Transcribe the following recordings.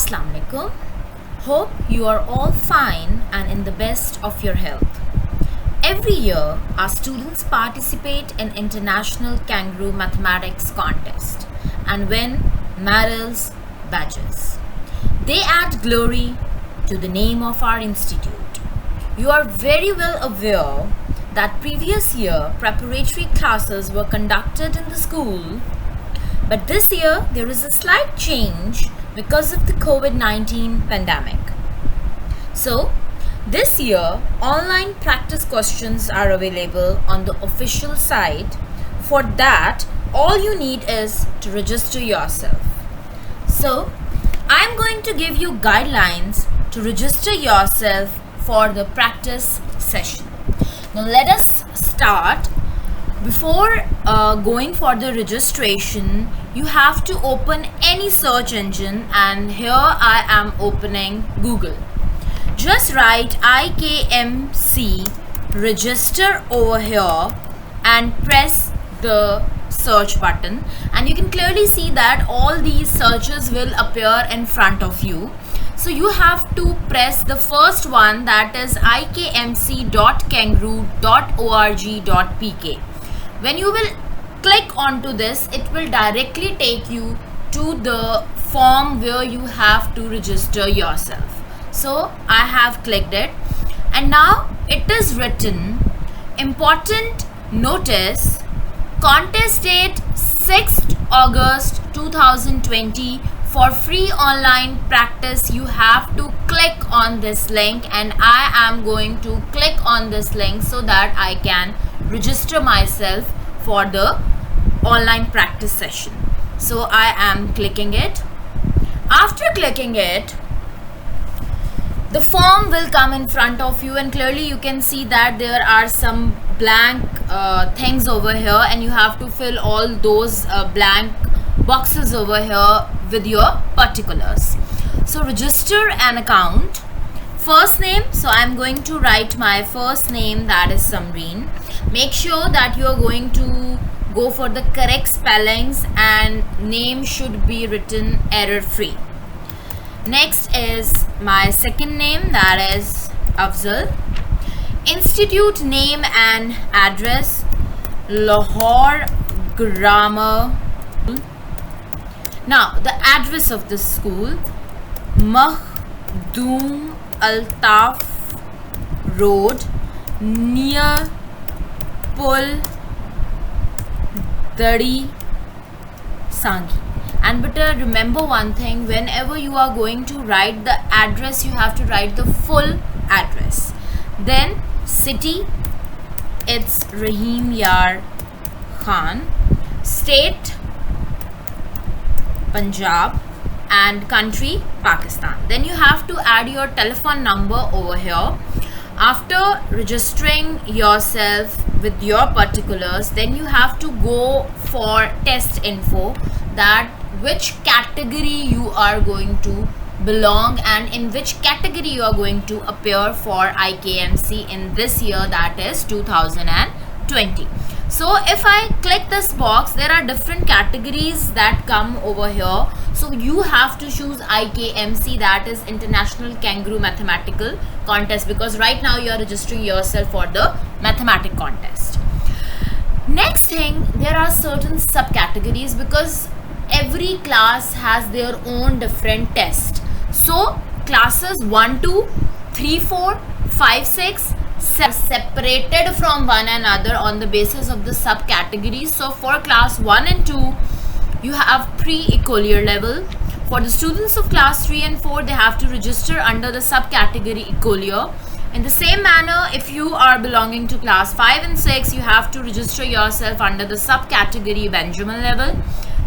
Assalamu alaikum. Hope you are all fine and in the best of your health. Every year, our students participate in International Kangaroo Mathematics Contest and win medals, badges. They add glory to the name of our institute. You are very well aware that previous year preparatory classes were conducted in the school, but this year there is a slight change because of the COVID-19 pandemic. So, this year online practice questions are available on the official site. For that, all you need is to register yourself. So, I'm going to give you guidelines to register yourself for the practice session. Now let us start. Before going for the registration, you have to open any search engine, and here I am opening Google. Just write IKMC register over here and press the search button, and you can clearly see that all these searches will appear in front of you. So you have to press the first one, that is ikmc.kangaroo.org.pk. When you will click onto this, it will directly take you to the form where you have to register yourself. So I have clicked it, and now it is written important notice, contest date 6th August 2020. For free online practice, you have to click on this link, and I am going to click on this link so that I can register myself for the online practice session. So I am clicking it. After clicking it, the form will come in front of you, and clearly you can see that there are some blank things over here, and you have to fill all those blank boxes over here with your particulars. So register an account. First name, so I'm going to write my first name, that is Samreen. Make sure that you are going to go for the correct spellings, and name should be written error free. Next is my second name, that is Afzal. Institute name and address, Lahore Grammar. Now the address of the school, Makhdoom Altaf Road, near Pul Dari Sangi. And better remember one thing, whenever you are going to write the address, you have to write the full address. Then city, it's Rahim Yar Khan. State, Punjab, and country, Pakistan. Then you have to add your telephone number over here. After registering yourself with your particulars, then you have to go for test info, that which category you are going to belong and in which category you are going to appear for IKMC in this year, that is 2020. So if I click this box, there are different categories that come over here. So you have to choose IKMC, that is International Kangaroo Mathematical Contest, because right now you are registering yourself for the mathematic contest. Next thing, there are certain subcategories because every class has their own different test. So classes 1, 2, 3, 4, 5, 6 separated from one another on the basis of the subcategories. So for class 1 and 2, you have pre-ecolier level. For the students of class 3 and 4, they have to register under the subcategory ecolier. In the same manner, if you are belonging to class 5 and 6, you have to register yourself under the subcategory Benjamin level.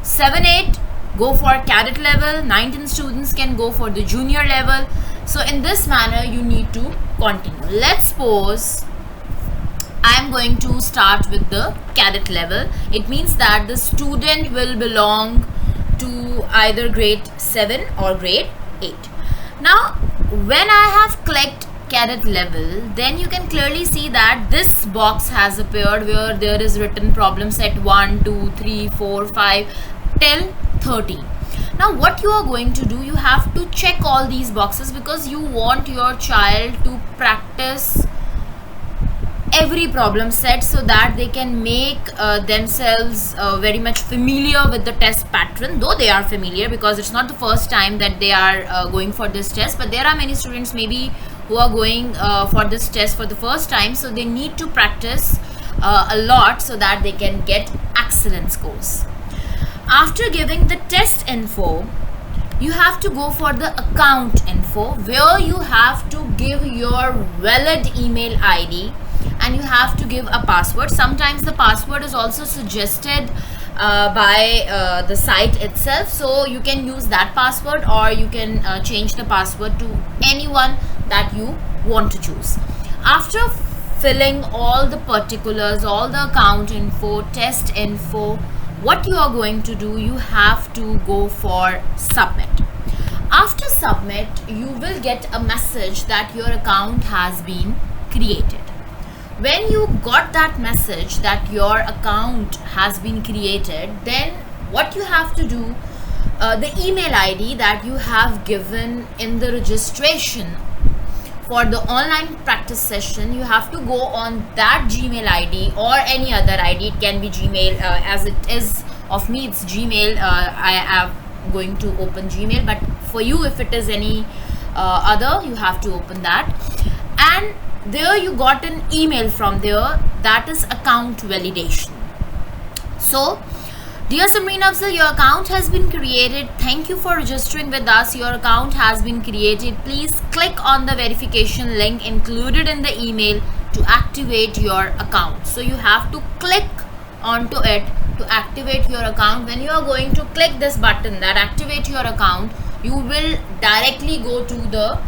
7, 8 go for cadet level. 9, 10 students can go for the junior level. So in this manner, you need to continue. Let's suppose I am going to start with the cadet level. It means that the student will belong to either grade 7 or grade 8. Now, when I have clicked cadet level, then you can clearly see that this box has appeared where there is written problem set 1, 2, 3, 4, 5 till 13. Now what you are going to do, you have to check all these boxes because you want your child to practice every problem set so that they can make themselves very much familiar with the test pattern, though they are familiar because it's not the first time that they are going for this test, but there are many students maybe who are going for this test for the first time, so they need to practice a lot so that they can get excellent scores. After giving the test info, you have to go for the account info, where you have to give your valid email ID and you have to give a password. Sometimes the password is also suggested by the site itself, so you can use that password, or you can change the password to anyone that you want to choose. After filling all the particulars, all the account info, test info, what you are going to do, you have to go for submit. After submit, you will get a message that your account has been created. When you got that message that your account has been created, then what you have to do, the email ID that you have given in the registration for the online practice session, you have to go on that Gmail ID or any other ID. It can be Gmail, as it is of me, it's Gmail. I am going to open Gmail, but for you, if it is any other, you have to open that. And there you got an email from there, that is account validation. So, dear Samreen Afzal, your account has been created. Thank you for registering with us. Your account has been created. Please click on the verification link included in the email to activate your account. So you have to click onto it to activate your account. When you are going to click this button that activate your account, you will directly go to the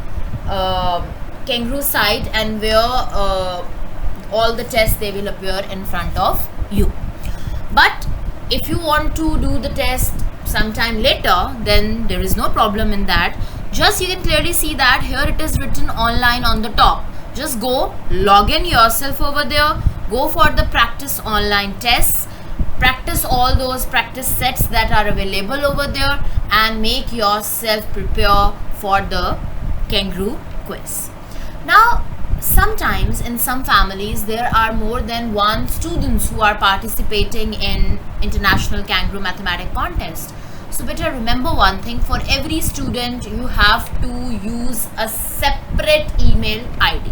Kangaroo site, and where all the tests, they will appear in front of you. But if you want to do the test sometime later, then there is no problem in that. Just you can clearly see that here it is written online on the top. Just go log in yourself over there, go for the practice online tests, practice all those practice sets that are available over there, and make yourself prepare for the Kangaroo quiz. Now, sometimes in some families there are more than one students who are participating in International Kangaroo Mathematics Contest. So better remember one thing, for every student you have to use a separate email ID.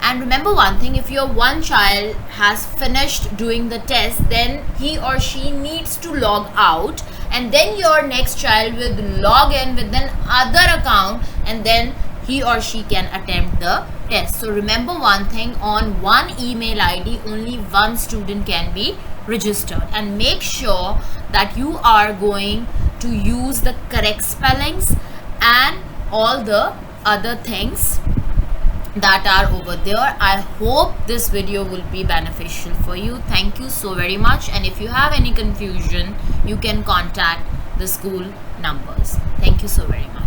And remember one thing, if your one child has finished doing the test, then he or she needs to log out, and then your next child will log in with another account, and then he or she can attempt the test. So remember one thing, on one email ID only one student can be registered, and make sure that you are going to use the correct spellings and all the other things that are over there. I hope this video will be beneficial for you. Thank you so very much, and if you have any confusion, you can contact the school numbers. Thank you so very much.